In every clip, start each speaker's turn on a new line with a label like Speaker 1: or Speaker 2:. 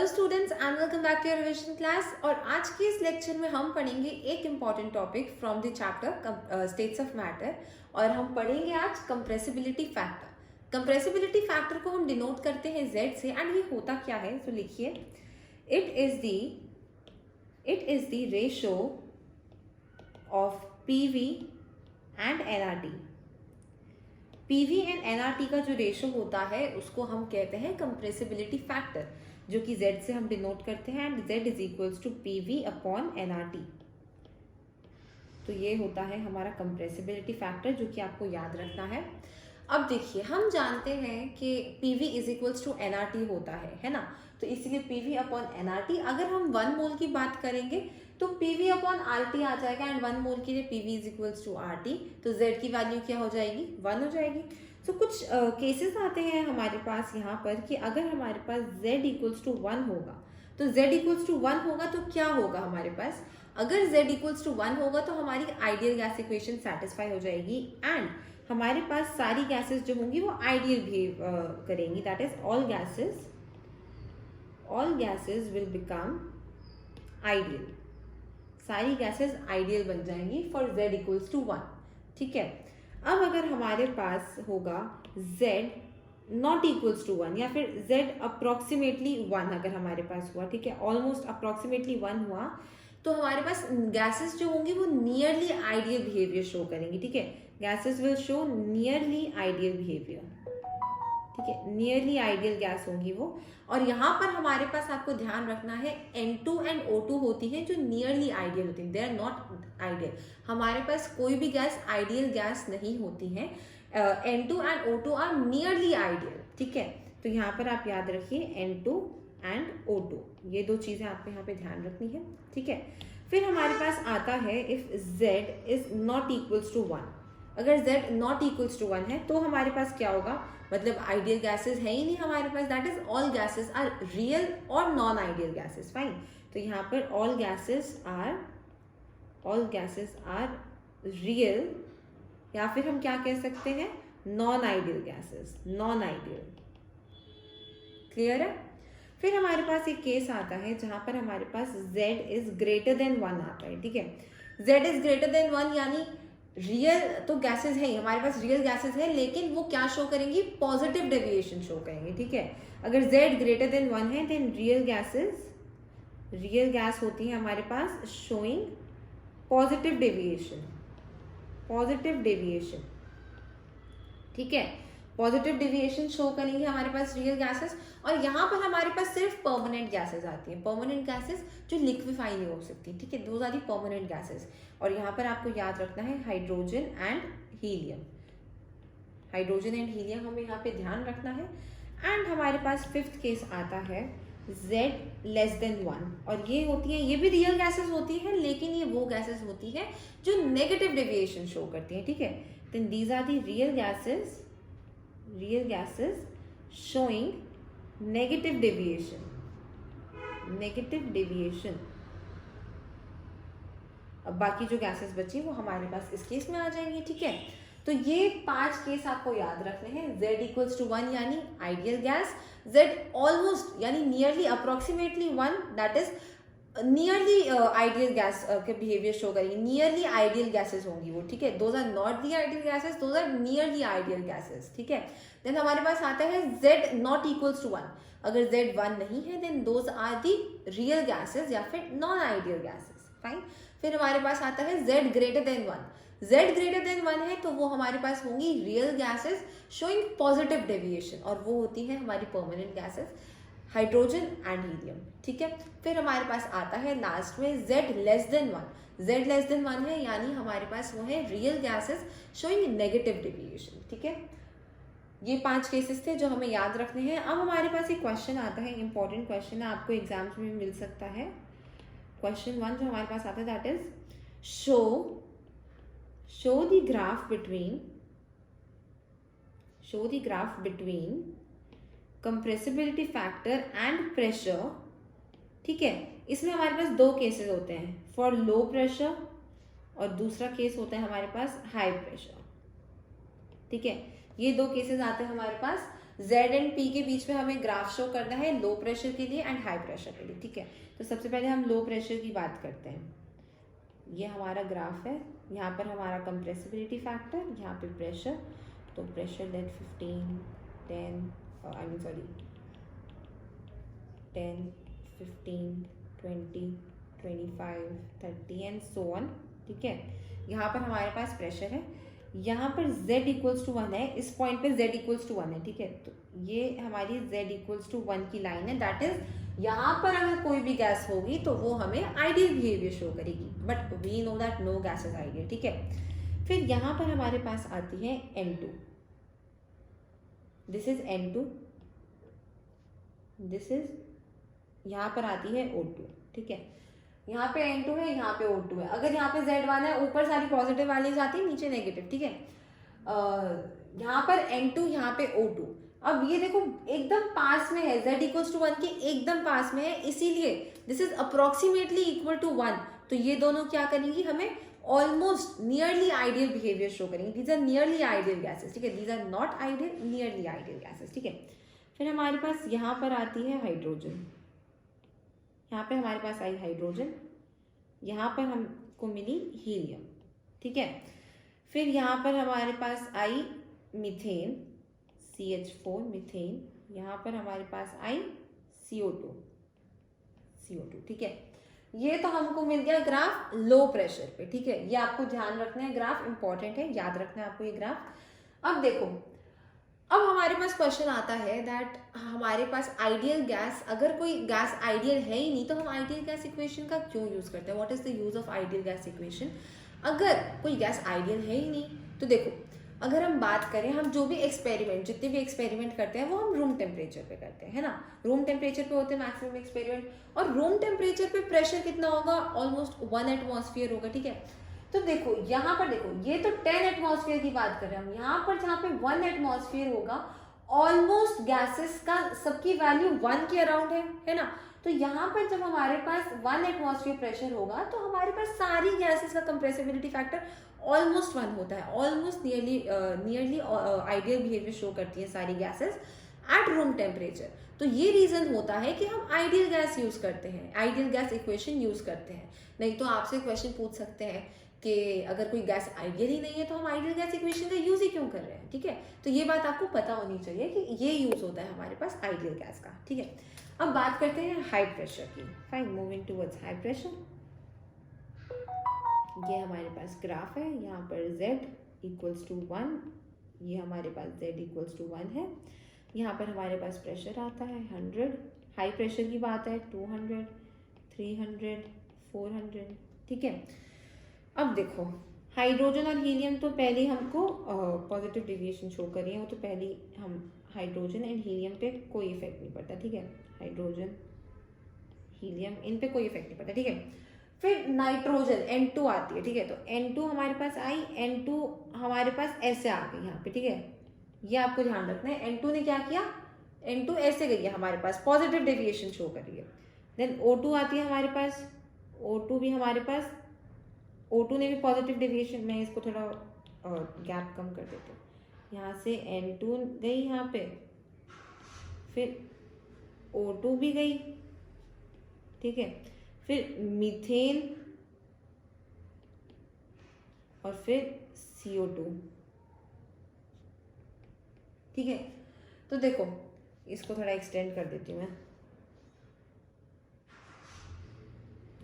Speaker 1: Hello students and welcome back to your revision class. और आज के इस लेक्चर में हम पढ़ेंगे एक important topic from the chapter states of matter. और हम पढ़ेंगे आज कंप्रेसिबिलिटी फैक्टर। कंप्रेसिबिलिटी फैक्टर को हम डिनोट करते हैं Z से, एंड ये होता क्या है, तो लिखिए it is the ratio of PV and NRT। PV and NRT का जो रेशो होता है उसको हम कहते हैं कंप्रेसिबिलिटी फैक्टर, जो कि Z से हम डिनोट करते हैं, and Z is equals to PV upon NRT। तो ये होता है हमारा कंप्रेसिबिलिटी फैक्टर, जो कि आपको याद रखना है। अब देखिए, हम जानते हैं कि PV is equals to NRT होता है ना, तो इसीलिए PV अपॉन NRT। अगर हम 1 मोल की बात करेंगे तो PV अपॉन RT आ जाएगा, एंड 1 मोल के लिए PV is equals to RT, तो Z की वैल्यू क्या हो जाएगी, 1 हो जाएगी। तो कुछ केसेस आते हैं हमारे पास यहाँ पर कि अगर हमारे पास Z इक्वल्स टू 1 होगा, तो Z इक्वल्स टू 1 होगा तो क्या होगा हमारे पास, अगर Z इक्वल्स टू 1 होगा तो हमारी आइडियल गैस इक्वेशन सेटिस्फाई हो जाएगी, एंड हमारे पास सारी गैसेस जो होंगी वो आइडियल बिहेव करेंगी, that is all gases will become ideal. सारी गैसेस आइडियल बन जाएंगी फॉर Z इक्वल्स टू 1। ठीक है, अब अगर हमारे पास होगा Z नॉट इक्वल्स टू 1, या फिर Z अप्रोक्सीमेटली 1 अगर हमारे पास हुआ, ठीक है, ऑलमोस्ट अप्रोक्सीमेटली 1 हुआ, तो हमारे पास गैसेस जो होंगी वो नियरली आइडियल बिहेवियर शो करेंगी। ठीक है, gases will show nearly ideal behaviour. ठीक है, नियरली आइडियल गैस होंगी वो। और यहाँ पर हमारे पास आपको ध्यान रखना है N2 एंड O2 होती है जो नियरली आइडियल होती है, दे आर नॉट आइडियल। हमारे पास कोई भी गैस आइडियल गैस नहीं होती है। N2 and O2 are nearly ideal. ठीक है, तो यहाँ पर आप याद रखिए N2 एंड O2, ये दो चीजें आपको यहाँ पे ध्यान रखनी है। ठीक है, फिर हमारे पास आता है if Z is not equals to 1। अगर Z नॉट इक्वल्स टू 1 है तो हमारे पास क्या होगा, मतलब आइडियल गैसेस है ही नहीं हमारे पास, that is all gases are real और नॉन आइडियल गैसेस। फाइन, तो यहाँ पर ऑल गैसेस आर रियल, या फिर हम क्या कह सकते हैं, non ideal gases, non ideal. Clear है। फिर हमारे पास एक केस आता है जहां पर हमारे पास Z इज ग्रेटर देन 1 आता है। ठीक है, Z इज ग्रेटर देन 1 यानी रियल तो गैसेस है, हमारे पास रियल गैसेस है, लेकिन वो क्या शो करेंगी, पॉजिटिव डेविएशन शो करेंगे। ठीक है, अगर Z ग्रेटर देन 1 है देन रियल गैस होती है हमारे पास शोइंग पॉजिटिव डेविएशन। ठीक है, पॉजिटिव डेविएशन शो करेंगे हमारे पास रियल गैसेस। और यहाँ पर हमारे पास सिर्फ परमानेंट गैसेस आती हैं, परमानेंट गैसेस जो लिक्विफाई नहीं हो सकती। ठीक है, those are the permanent gases. और यहाँ पर आपको याद रखना है हाइड्रोजन एंड हीलियम, हमें यहाँ पे ध्यान रखना है। एंड हमारे पास फिफ्थ केस आता है Z लेस देन 1, और ये होती है, ये भी रियल गैसेस होती है, लेकिन ये वो गैसेस होती है जो नेगेटिव डेविएशन शो करती है। ठीक है, then these are the real gases showing negative deviation। अब बाकी जो गैसेस बची वो हमारे पास इस केस में आ जाएंगी। ठीक है, तो ये 5 केस आपको याद रखने हैं। Z इक्वल्स टू 1 यानी आइडियल गैस, Z ऑलमोस्ट यानी nearly approximately 1, that is nearly ideal gas के बिहेवियर शो करेंगे, नियरली आइडियल गैसेस होंगी वो। ठीक है, those are not the ideal gases, those are nearly ideal gases. ठीक है, देन हमारे पास आता है Z नॉट इक्वल्स टू 1। अगर Z 1 नहीं है then those are the real gases या फिर नॉन आइडियल गैसेस। फाइन, फिर हमारे पास आता है Z greater than 1। Z greater than 1 है तो वो हमारे पास होंगी real gases showing positive deviation, और वो होती है हमारी permanent gases, hydrogen and helium. ठीक है, फिर हमारे पास आता है लास्ट में Z less than 1। Z less than 1 है यानी हमारे पास वो है real gases showing negative deviation. ठीक है, ये 5 केसेस थे जो हमें याद रखने हैं। अब हमारे पास एक क्वेश्चन आता है, इंपॉर्टेंट क्वेश्चन है, आपको एग्जाम्स में मिल सकता है। क्वेश्चन 1 जो हमारे पास आता है that is show the graph between compressibility factor and pressure. ठीक है, इसमें हमारे पास 2 केसेस होते हैं, फॉर लो प्रेशर और दूसरा केस होता है हमारे पास हाई प्रेशर। ठीक है, ये 2 केसेस आते हैं हमारे पास जेड एंड पी के बीच में हमें ग्राफ शो करना है लो प्रेशर के लिए एंड हाई प्रेशर के लिए, ठीक है। तो सबसे पहले हम लो प्रेशर की बात करते हैं। ये हमारा ग्राफ है, यहाँ पर हमारा कंप्रेसिबिलिटी फैक्टर, यहाँ पे प्रेशर, तो pressure that 15, 10 10, 15, 20, 25, 30 and so on, ठीक है। यहाँ पर हमारे पास प्रेशर है, यहाँ पर z इक्वल्स टू 1 है, इस पॉइंट पे z इक्वल्स टू 1 है, ठीक है। तो ये हमारी z इक्वल्स टू 1 की लाइन है, दैट इज यहाँ पर अगर कोई भी गैस होगी तो वो हमें आइडियल बिहेवियर शो करेगी, but we know that no gas is ideal, ठीक है। फिर यहाँ पर हमारे पास आती है N2, this is N2, this is, यहाँ पर आती है O2, ठीक है। यहाँ पे N2 है, यहाँ पे O2 है। अगर यहाँ पे Z1 है, ऊपर सारी पॉजिटिव वाली आती है, नीचे नेगेटिव, ठीक है। यहाँ पर N2, यहाँ पे O2। अब ये देखो एकदम पास में है, Z इक्वल्स टू 1 के एकदम पास में है, इसीलिए this is approximately equal to 1। तो ये दोनों क्या करेंगी, हमें almost nearly ideal behaviour show करेंगे। These are nearly ideal gases, ठीक है। These are not ideal, nearly ideal gases, ठीक है। फिर हमारे पास यहाँ पर आती है हाइड्रोजन, यहाँ पे हमारे पास आई हाइड्रोजन, यहाँ पर हमको मिली हीलियम, ठीक है। फिर यहाँ पर हमारे पास आई मीथेन, CH4 मीथेन, यहाँ पर हमारे पास आई CO2, ठीक है। ये तो हमको मिल गया ग्राफ लो प्रेशर पे, ठीक है। ये आपको ध्यान रखना है, ग्राफ इंपॉर्टेंट है, याद रखना है आपको ये ग्राफ। अब देखो, अब हमारे पास क्वेश्चन आता है दैट हमारे पास आइडियल गैस, अगर कोई गैस आइडियल है ही नहीं तो हम आइडियल गैस इक्वेशन का क्यों यूज करते हैं, what is the use of ideal gas equation. अगर कोई गैस आइडियल है ही नहीं तो देखो, अगर हम बात करें, हम जो भी एक्सपेरिमेंट, जितने भी एक्सपेरिमेंट करते हैं वो हम रूम टेम्परेचर पे करते हैं, है ना। रूम टेम्परेचर पे होते हैं मैक्सिमम एक्सपेरिमेंट, और रूम टेम्परेचर पे प्रेशर कितना होगा, ऑलमोस्ट 1 एटमॉस्फेयर होगा, ठीक है। तो देखो यहाँ पर देखो, ये तो 10 एटमॉस्फेयर की बात कर रहे हैं हम, यहाँ पर जहाँ पे 1 एटमॉस्फेयर होगा, ऑलमोस्ट गैसेस का सबकी वैल्यू 1 के अराउंड है ना। तो यहाँ पर जब हमारे पास 1 एटमॉस्फेयर प्रेशर होगा तो हमारे पास सारी गैसेस का कंप्रेसिबिलिटी फैक्टर ऑलमोस्ट 1 होता है, almost nearly ideal behaviour show करती है सारी गैसेस एट रूम टेम्परेचर। तो ये रीजन होता है कि हम आइडियल गैस यूज करते हैं, आइडियल गैस इक्वेशन यूज करते हैं। नहीं तो आपसे क्वेश्चन पूछ सकते हैं कि अगर कोई गैस आइडियल ही नहीं है तो हम आइडियल गैस इक्वेशन का यूज ही क्यों कर रहे हैं, ठीक है। तो ये बात आपको पता होनी चाहिए कि ये यूज होता है हमारे पास आइडियल गैस का, ठीक है। अब बात करते हैं हाई प्रेशर की। Fine, moving towards high pressure. ये हमारे पास ग्राफ है, यहाँ पर Z इक्वल्स टू 1, ये हमारे पास Z इक्वल्स टू 1 है। यहाँ पर हमारे पास प्रेशर आता है 100, हाई प्रेशर की बात है 200, 300, 400, ठीक है। अब देखो, हाइड्रोजन और हीलियम तो पहले हमको पॉजिटिव डेविएशन शो कर रही है, वो तो पहले हम हाइड्रोजन एंड हीलियम पे कोई इफेक्ट नहीं पड़ता, ठीक है। हाइड्रोजन, हीलियम, इन पे कोई इफेक्ट नहीं पड़ता, ठीक है। फिर नाइट्रोजन N2 आती है, ठीक है। तो N2 हमारे पास आई, N2 हमारे पास ऐसे आ गई यहाँ पे, ठीक है। ये आपको ध्यान रखना है, N2 ने क्या किया, N2 ऐसे गई है हमारे पास, पॉजिटिव डेविएशन शो कर रही है। देन O2 आती है हमारे पास, O2 भी हमारे पास, O2 ने भी पॉजिटिव डेविएशन, मैं इसको थोड़ा गैप कम कर देती हूँ, यहाँ से N2 गई यहाँ पे, फिर O2 भी गई, ठीक है। फिर मीथेन और फिर CO2, ठीक है। तो देखो, इसको थोड़ा एक्सटेंड कर देती हूँ मैं,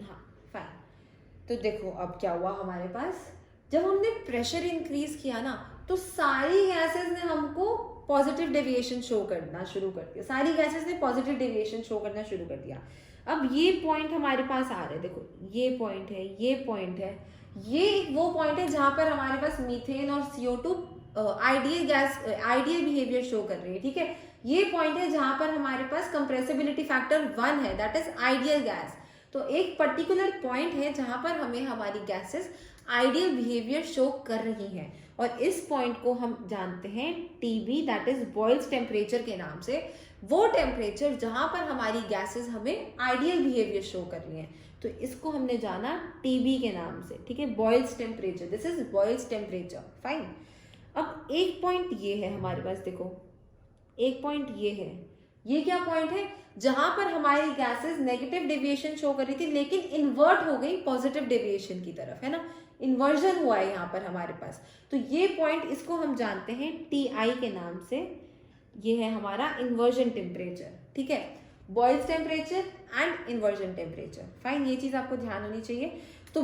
Speaker 1: हाँ फाइन। तो देखो अब क्या हुआ हमारे पास, जब हमने प्रेशर इंक्रीज किया ना तो सारी गैसेस ने हमको पॉजिटिव डेविएशन शो करना शुरू कर दिया, सारी गैसेस ने पॉजिटिव डेविएशन शो करना शुरू कर दिया। अब ये पॉइंट हमारे पास आ रहे हैं, देखो ये पॉइंट है, ये पॉइंट है, ये वो पॉइंट है जहां पर हमारे पास मीथेन और CO2 ideal gas, ideal behaviour show कर रही है, ठीक है। ये पॉइंट है जहां पर हमारे पास कंप्रेसिबिलिटी फैक्टर 1 है, दैट इज आइडियल गैस। तो एक पर्टिकुलर पॉइंट है जहां पर हमें हमारी गैसेस आइडियल बिहेवियर शो कर रही हैं, और इस पॉइंट को हम जानते हैं TB, that is boils temperature के नाम से। वो टेम्परेचर जहां पर हमारी गैसेस हमें आइडियल बिहेवियर शो कर रही हैं, तो इसको हमने जाना TB के नाम से, ठीक है, Boyle's temperature, this is boils temperature, fine. अब एक पॉइंट ये है हमारे पास, देखो एक पॉइंट ये है, ये क्या पॉइंट है, जहां पर हमारी गैसेस नेगेटिव डेविएशन शो कर रही थी लेकिन इन्वर्ट हो गई पॉजिटिव डेविएशन की तरफ, है ना, इन्वर्जन हुआ है यहाँ पर हमारे पास। तो ये पॉइंट, इसको हम जानते हैं टी के नाम से, ये है हमारा इन्वर्जन टेम्परेचर, ठीक है, Boyle's temperature and inversion temperature. Fine, ये चीज आपको ध्यान होनी चाहिए। तो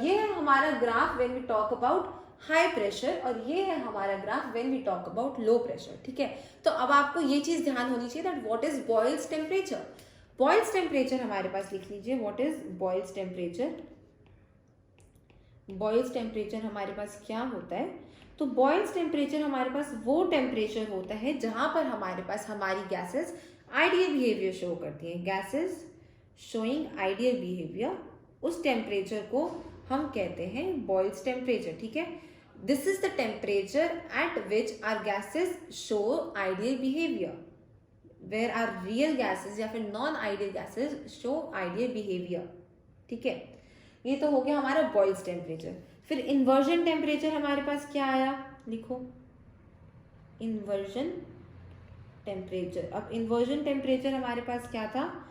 Speaker 1: ये है हमारा graph when we talk about high pressure, और ये है हमारा graph when we talk about low pressure, ठीक है। तो अब आपको ये चीज ध्यान होनी चाहिए that what is boils temperature. Boils temperature हमारे पास लिख लीजिए, what is boils temperature. Boils temperature हमारे पास क्या होता है, तो बॉयल्स टेम्परेचर हमारे पास वो टेम्परेचर होता है जहां पर हमारे पास हमारी गैसेस आइडियल बिहेवियर शो करती हैं, गैसेस शोइंग आइडियल बिहेवियर, उस टेम्परेचर को हम कहते हैं बॉयल्स टेम्परेचर, ठीक है। This is the temperature at which are gases show ideal behaviour, where are real gases या फिर non ideal gases show ideal behaviour, ठीक है। ये तो हो गया हमारा बॉयल्स टेम्परेचर। फिर इन्वर्जन टेम्परेचर हमारे पास क्या आया, लिखो इन्वर्जन टेम्परेचर। अब इन्वर्जन टेम्परेचर हमारे पास क्या था,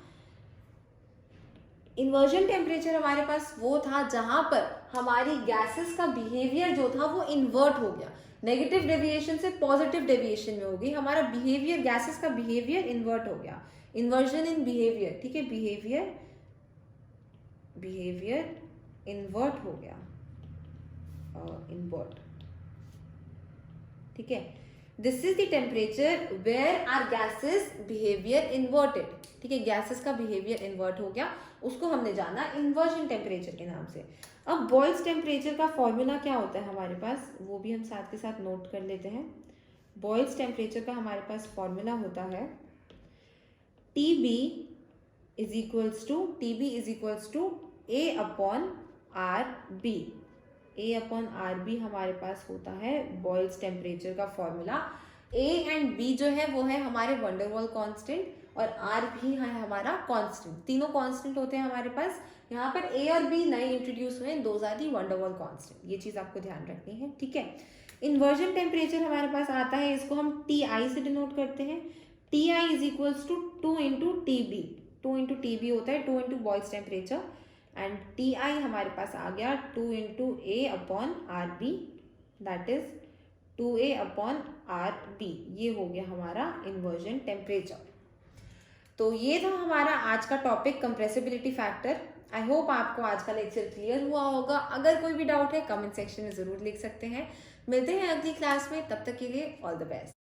Speaker 1: इन्वर्जन टेम्परेचर हमारे पास वो था जहां पर हमारी गैसेस का बिहेवियर जो था वो इन्वर्ट हो गया, नेगेटिव डेविएशन से पॉजिटिव डेविएशन में हो गई हमारा बिहेवियर, गैसेस का बिहेवियर इन्वर्ट हो गया, इन्वर्जन इन बिहेवियर, ठीक है, बिहेवियर इन्वर्ट हो गया, इन्वर्ट, ठीक है। This is the temperature where are gases behaviour inverted, ठीक है, गैसेस का बिहेवियर इन्वर्ट हो गया, उसको हमने जाना इन्वर्जन टेम्परेचर के नाम से। अब बॉयल्स टेम्परेचर का फॉर्मूला क्या होता है हमारे पास, वो भी हम साथ के साथ नोट कर लेते हैं। बॉयल्स टेम्परेचर का हमारे पास फॉर्मूला होता है TB is equals to A upon RB। A upon RB हमारे पास होता है बॉयल्स टेम्परेचर का फॉर्मूला। A एंड B जो है वो है हमारे वंडरवॉल कांस्टेंट, और R भी है हमारा कांस्टेंट, तीनों कांस्टेंट होते हैं हमारे पास। यहाँ पर A और B नए इंट्रोड्यूस हुए हैं, those are the van der Waals constant, ये चीज आपको ध्यान रखनी है, ठीक है। इन्वर्जन टेम्परेचर हमारे पास आता है, इसको हम TI से डिनोट करते हैं। TI is equals to 2 into TB, 2 into TB होता है, 2 into Boyle's temperature, and TI हमारे पास आ गया 2 into A upon RB, that is 2A upon RB, ये हो गया हमारा इन्वर्जन टेम्परेचर। तो ये था हमारा आज का topic compressibility factor. I hope आपको आज का लेक्चर क्लियर हुआ होगा। अगर कोई भी डाउट है कमेंट सेक्शन में जरूर लिख सकते हैं। मिलते हैं अगली क्लास में, तब तक के लिए ऑल द बेस्ट।